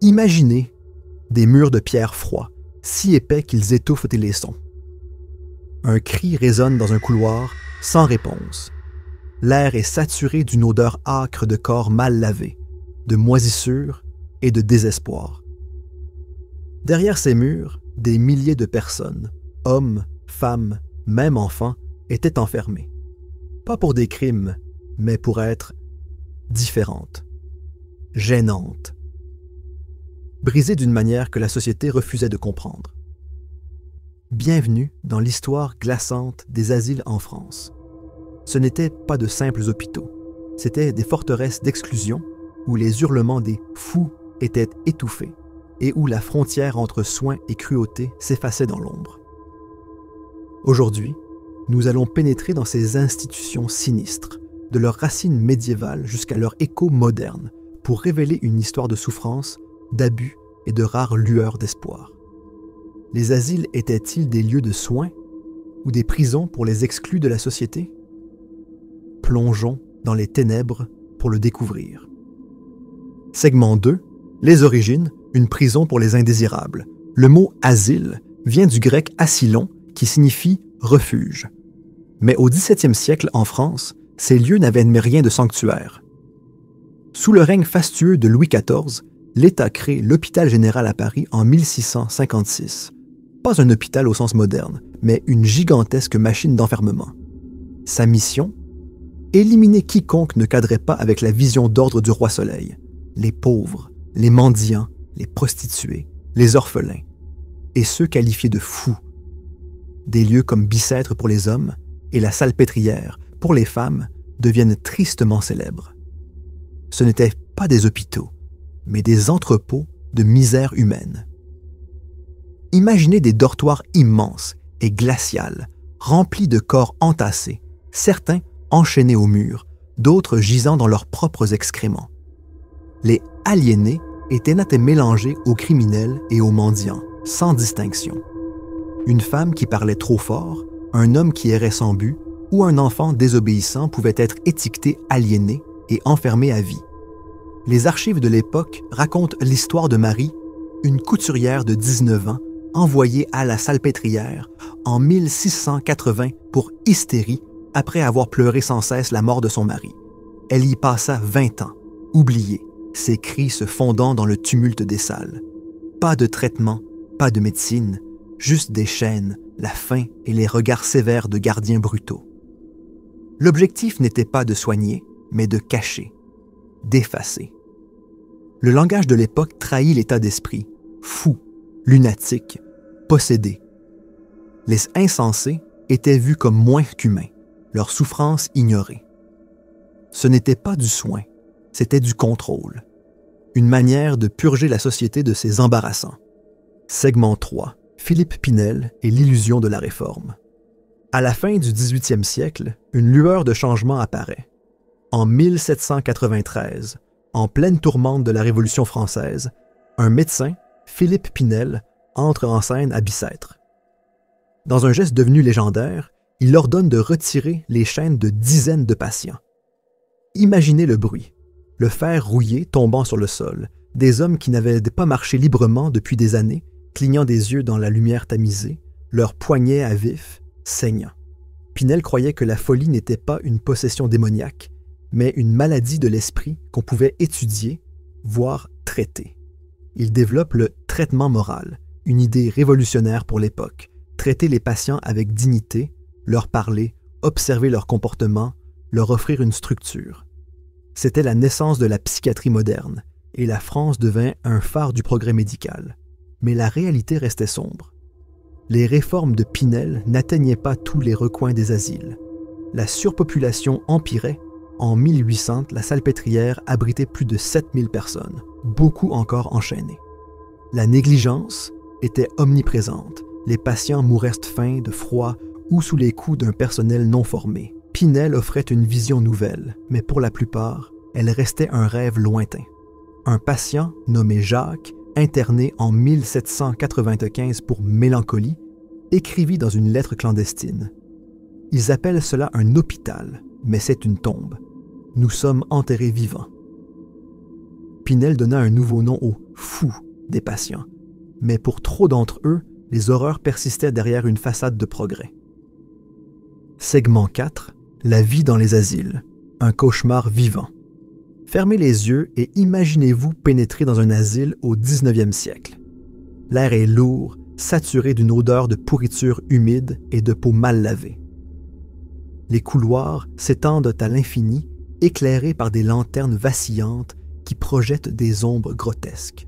Imaginez des murs de pierre froids, si épais qu'ils étouffent les sons. Un cri résonne dans un couloir, sans réponse. L'air est saturé d'une odeur âcre de corps mal lavés, de moisissure et de désespoir. Derrière ces murs, des milliers de personnes, hommes, femmes, même enfants, étaient enfermés. Pas pour des crimes, mais pour être différentes, gênantes, brisées d'une manière que la société refusait de comprendre. Bienvenue dans l'histoire glaçante des asiles en France. Ce n'étaient pas de simples hôpitaux, c'étaient des forteresses d'exclusion où les hurlements des fous étaient étouffés et où la frontière entre soins et cruauté s'effaçait dans l'ombre. Aujourd'hui, nous allons pénétrer dans ces institutions sinistres, de leurs racines médiévales jusqu'à leur écho moderne, pour révéler une histoire de souffrance, d'abus et de rares lueurs d'espoir. Les asiles étaient-ils des lieux de soins ou des prisons pour les exclus de la société? Plongeons dans les ténèbres pour le découvrir. Segment 2. Les origines, une prison pour les indésirables. Le mot « asile » vient du grec « asylon » qui signifie « refuge ». Mais au XVIIe siècle, en France, ces lieux n'avaient rien de sanctuaire. Sous le règne fastueux de Louis XIV, l'État crée l'Hôpital général à Paris en 1656. Pas un hôpital au sens moderne, mais une gigantesque machine d'enfermement. Sa mission? Éliminer quiconque ne cadrait pas avec la vision d'ordre du roi Soleil. Les pauvres, les mendiants, les prostituées, les orphelins, et ceux qualifiés de fous. Des lieux comme Bicêtre pour les hommes et la Salpêtrière pour les femmes deviennent tristement célèbres. Ce n'étaient pas des hôpitaux, mais des entrepôts de misère humaine. Imaginez des dortoirs immenses et glaciales, remplis de corps entassés, certains enchaînés au mur, d'autres gisant dans leurs propres excréments. Les aliénés étaient mélangés aux criminels et aux mendiants, sans distinction. Une femme qui parlait trop fort, un homme qui errait sans but, ou un enfant désobéissant pouvaient être étiquetés aliénés et enfermés à vie. Les archives de l'époque racontent l'histoire de Marie, une couturière de 19 ans, envoyée à la Salpêtrière en 1680 pour hystérie après avoir pleuré sans cesse la mort de son mari. Elle y passa 20 ans, oubliée, ses cris se fondant dans le tumulte des salles. Pas de traitement, pas de médecine, juste des chaînes, la faim et les regards sévères de gardiens brutaux. L'objectif n'était pas de soigner, mais de cacher, d'effacer. Le langage de l'époque trahit l'état d'esprit, fou, lunatique, possédé. Les insensés étaient vus comme moins qu'humains, leur souffrance ignorée. Ce n'était pas du soin, c'était du contrôle. Une manière de purger la société de ses embarrassants. Segment 3. Philippe Pinel et l'illusion de la réforme. À la fin du 18e siècle, une lueur de changement apparaît. En 1793, en pleine tourmente de la Révolution française, un médecin, Philippe Pinel, entre en scène à Bicêtre. Dans un geste devenu légendaire, il ordonne de retirer les chaînes de dizaines de patients. Imaginez le bruit, le fer rouillé tombant sur le sol, des hommes qui n'avaient pas marché librement depuis des années, clignant des yeux dans la lumière tamisée, leurs poignets à vif, saignant. Pinel croyait que la folie n'était pas une possession démoniaque, mais une maladie de l'esprit qu'on pouvait étudier, voire traiter. Il développe le traitement moral, une idée révolutionnaire pour l'époque, traiter les patients avec dignité, leur parler, observer leur comportement, leur offrir une structure. C'était la naissance de la psychiatrie moderne, et la France devint un phare du progrès médical. Mais la réalité restait sombre. Les réformes de Pinel n'atteignaient pas tous les recoins des asiles. La surpopulation empirait. En 1800, la Salpêtrière abritait plus de 7000 personnes, beaucoup encore enchaînées. La négligence était omniprésente. Les patients mouraient de faim, de froid ou sous les coups d'un personnel non formé. Pinel offrait une vision nouvelle, mais pour la plupart, elle restait un rêve lointain. Un patient nommé Jacques, interné en 1795 pour mélancolie, écrivit dans une lettre clandestine. Ils appellent cela un hôpital, mais c'est une tombe. Nous sommes enterrés vivants. Pinel donna un nouveau nom aux « fous » des patients. Mais pour trop d'entre eux, les horreurs persistaient derrière une façade de progrès. Segment 4. La vie dans les asiles. Un cauchemar vivant. Fermez les yeux et imaginez-vous pénétrer dans un asile au 19e siècle. L'air est lourd, saturé d'une odeur de pourriture humide et de peau mal lavée. Les couloirs s'étendent à l'infini, éclairés par des lanternes vacillantes qui projettent des ombres grotesques.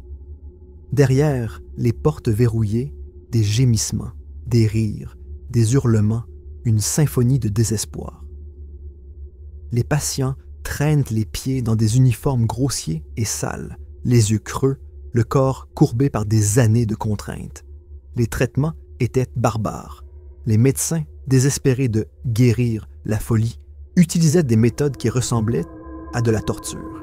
Derrière les portes verrouillées, des gémissements, des rires, des hurlements, une symphonie de désespoir. Les patients traînent les pieds dans des uniformes grossiers et sales, les yeux creux, le corps courbé par des années de contraintes. Les traitements étaient barbares. Les médecins, désespérés de guérir la folie, utilisaient des méthodes qui ressemblaient à de la torture.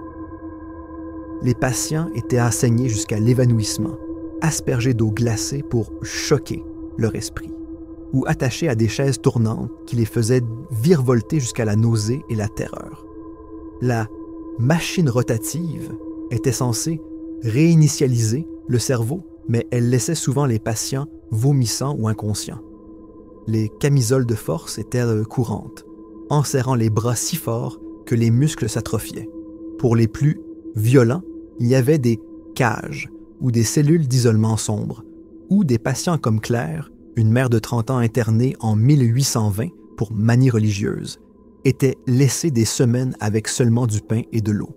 Les patients étaient assaignés jusqu'à l'évanouissement, aspergés d'eau glacée pour choquer leur esprit, ou attachés à des chaises tournantes qui les faisaient virevolter jusqu'à la nausée et la terreur. La machine rotative était censée réinitialiser le cerveau, mais elle laissait souvent les patients vomissants ou inconscients. Les camisoles de force étaient courantes, enserrant les bras si fort que les muscles s'atrophiaient. Pour les plus violents, il y avait des cages ou des cellules d'isolement sombre, ou des patients comme Claire, une mère de 30 ans internée en 1820 pour manie religieuse, étaient laissés des semaines avec seulement du pain et de l'eau.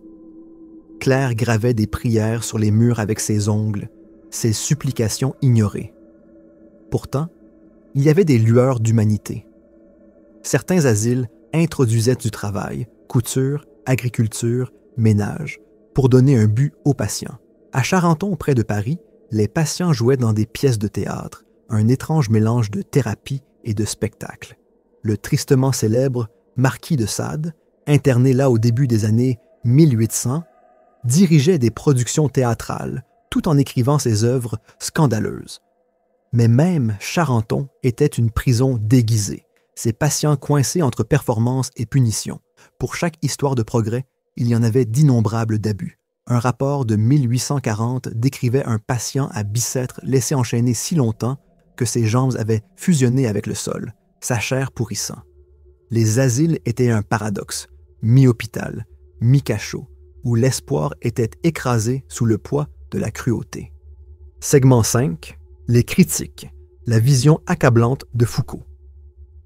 Claire gravait des prières sur les murs avec ses ongles, ses supplications ignorées. Pourtant, il y avait des lueurs d'humanité. Certains asiles introduisaient du travail, couture, agriculture, ménage, pour donner un but aux patients. À Charenton, près de Paris, les patients jouaient dans des pièces de théâtre, un étrange mélange de thérapie et de spectacle. Le tristement célèbre Marquis de Sade, interné là au début des années 1800, dirigeait des productions théâtrales, tout en écrivant ses œuvres scandaleuses. Mais même Charenton était une prison déguisée, ses patients coincés entre performance et punition. Pour chaque histoire de progrès, il y en avait d'innombrables d'abus. Un rapport de 1840 décrivait un patient à Bicêtre laissé enchaîner si longtemps que ses jambes avaient fusionné avec le sol, sa chair pourrissant. Les asiles étaient un paradoxe, mi-hôpital, mi-cachot, où l'espoir était écrasé sous le poids de la cruauté. Segment 5. Les critiques, la vision accablante de Foucault.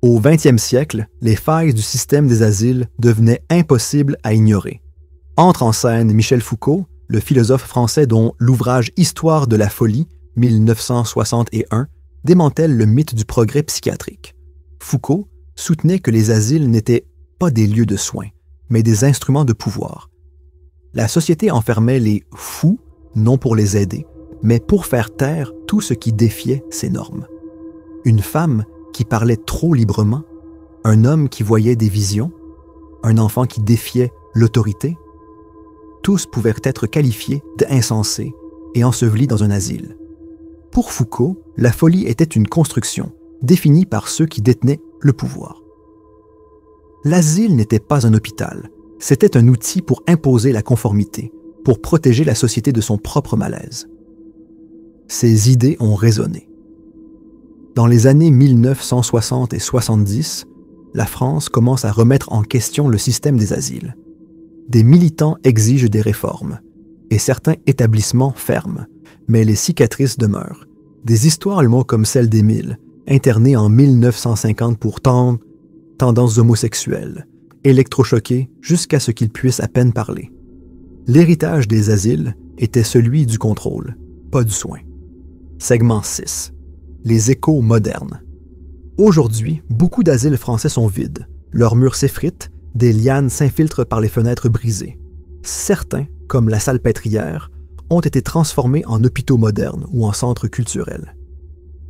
Au 20e siècle, les failles du système des asiles devenaient impossibles à ignorer. Entre en scène Michel Foucault, le philosophe français dont l'ouvrage Histoire de la folie, 1961, démantèle le mythe du progrès psychiatrique. Foucault soutenait que les asiles n'étaient pas des lieux de soins, mais des instruments de pouvoir. La société enfermait les fous, non pour les aider, mais pour faire taire tout ce qui défiait ces normes. Une femme qui parlait trop librement, un homme qui voyait des visions, un enfant qui défiait l'autorité, tous pouvaient être qualifiés d'insensés et ensevelis dans un asile. Pour Foucault, la folie était une construction définie par ceux qui détenaient le pouvoir. L'asile n'était pas un hôpital, c'était un outil pour imposer la conformité, pour protéger la société de son propre malaise. Ces idées ont résonné. Dans les années 1960 et 70, la France commence à remettre en question le système des asiles. Des militants exigent des réformes, et certains établissements ferment, mais les cicatrices demeurent. Des histoires comme celle d'Émile, interné en 1950 pour tendances homosexuelles, électrochoqué jusqu'à ce qu'il puisse à peine parler. L'héritage des asiles était celui du contrôle, pas du soin. Segment 6. Les échos modernes. Aujourd'hui, beaucoup d'asiles français sont vides. Leurs murs s'effritent, des lianes s'infiltrent par les fenêtres brisées. Certains, comme la Salpêtrière, ont été transformés en hôpitaux modernes ou en centres culturels.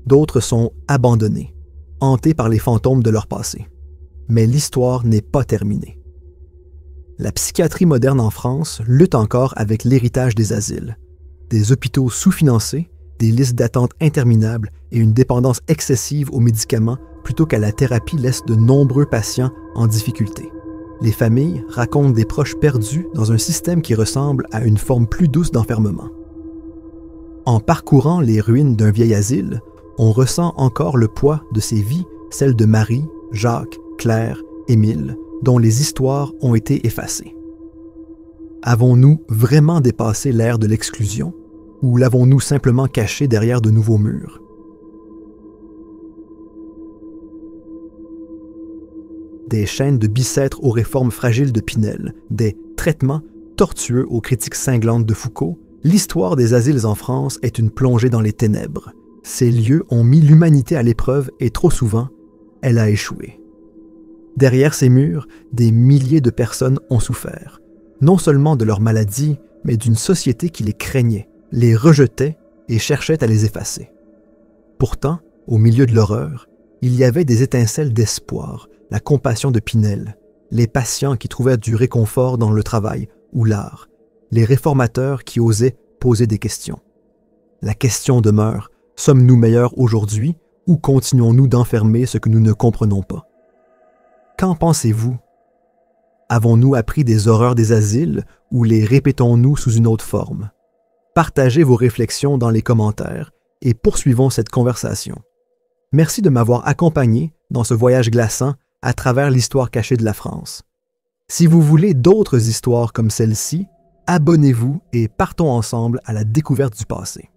D'autres sont abandonnés, hantés par les fantômes de leur passé. Mais l'histoire n'est pas terminée. La psychiatrie moderne en France lutte encore avec l'héritage des asiles. Des hôpitaux sous-financés, des listes d'attente interminables et une dépendance excessive aux médicaments plutôt qu'à la thérapie laissent de nombreux patients en difficulté. Les familles racontent des proches perdus dans un système qui ressemble à une forme plus douce d'enfermement. En parcourant les ruines d'un vieil asile, on ressent encore le poids de ces vies, celles de Marie, Jacques, Claire, Émile, dont les histoires ont été effacées. Avons-nous vraiment dépassé l'ère de l'exclusion ou l'avons-nous simplement caché derrière de nouveaux murs? Des chaînes de Bicêtre aux réformes fragiles de Pinel, des traitements tortueux aux critiques cinglantes de Foucault, l'histoire des asiles en France est une plongée dans les ténèbres. Ces lieux ont mis l'humanité à l'épreuve et trop souvent, elle a échoué. Derrière ces murs, des milliers de personnes ont souffert, non seulement de leur maladie, mais d'une société qui les craignait, les rejetait et cherchait à les effacer. Pourtant, au milieu de l'horreur, il y avait des étincelles d'espoir, la compassion de Pinel, les patients qui trouvaient du réconfort dans le travail ou l'art, les réformateurs qui osaient poser des questions. La question demeure, sommes-nous meilleurs aujourd'hui ou continuons-nous d'enfermer ce que nous ne comprenons pas? Qu'en pensez-vous? Avons-nous appris des horreurs des asiles ou les répétons-nous sous une autre forme? Partagez vos réflexions dans les commentaires et poursuivons cette conversation. Merci de m'avoir accompagné dans ce voyage glaçant à travers l'histoire cachée de la France. Si vous voulez d'autres histoires comme celle-ci, abonnez-vous et partons ensemble à la découverte du passé.